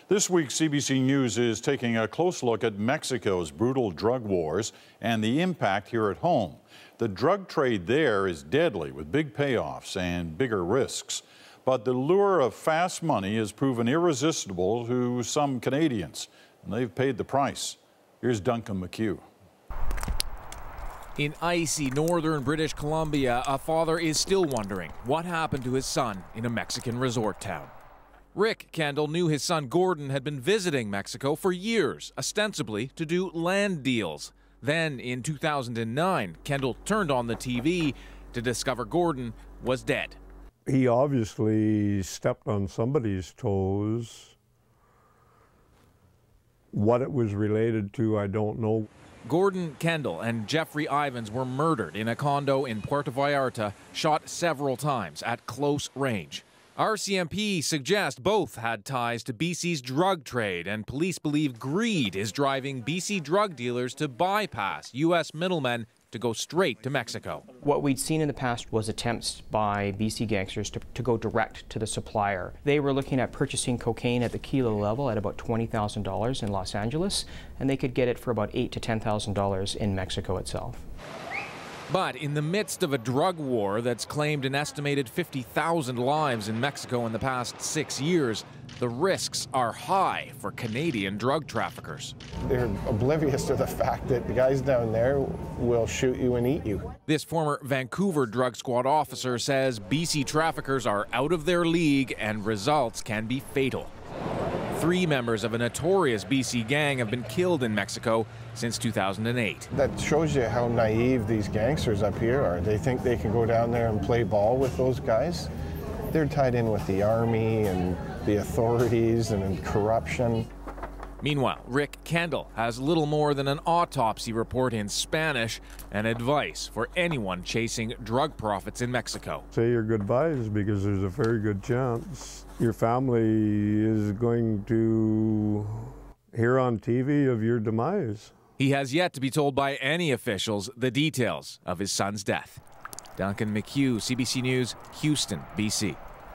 This week, CBC News is taking a close look at Mexico's brutal drug wars and the impact here at home. The drug trade there is deadly, with big payoffs and bigger risks. But the lure of fast money has proven irresistible to some Canadians, and they've paid the price. Here's Duncan McHugh. In icy northern British Columbia, a father is still wondering what happened to his son in a Mexican resort town. Rick KENDALL knew his son Gordon had been visiting Mexico for years, ostensibly to do land deals. Then, in 2009, KENDALL turned on the TV to discover Gordon was dead. He obviously stepped on somebody's toes. What it was related to, I don't know. Gordon KENDALL and Jeffrey Ivans were murdered in a condo in Puerto Vallarta, shot several times at close range. RCMP suggests both had ties to BC's drug trade, and police believe greed is driving BC drug dealers to bypass U.S. middlemen to go straight to Mexico. What we'd seen in the past was attempts by BC gangsters to go direct to the supplier. They were looking at purchasing cocaine at the kilo level at about $20,000 in Los Angeles, and they could get it for about $8,000 to $10,000 in Mexico itself. But in the midst of a drug war that's claimed an estimated 50,000 lives in Mexico in the past 6 years, the risks are high for Canadian drug traffickers. They're oblivious to the fact that the guys down there will shoot you and eat you. This former Vancouver drug squad officer says BC traffickers are out of their league and results can be fatal. 3 members of a notorious BC gang have been killed in Mexico since 2008. That shows you how naive these gangsters up here are. They think they can go down there and play ball with those guys. They're tied in with the army and the authorities and corruption. Meanwhile, Rick KENDALL has little more than an autopsy report in Spanish and advice for anyone chasing drug profits in Mexico. Say your goodbyes, because there's a very good chance your family is going to hear on TV of your demise. He has yet to be told by any officials the details of his son's death. Duncan McHugh, CBC News, Houston, BC.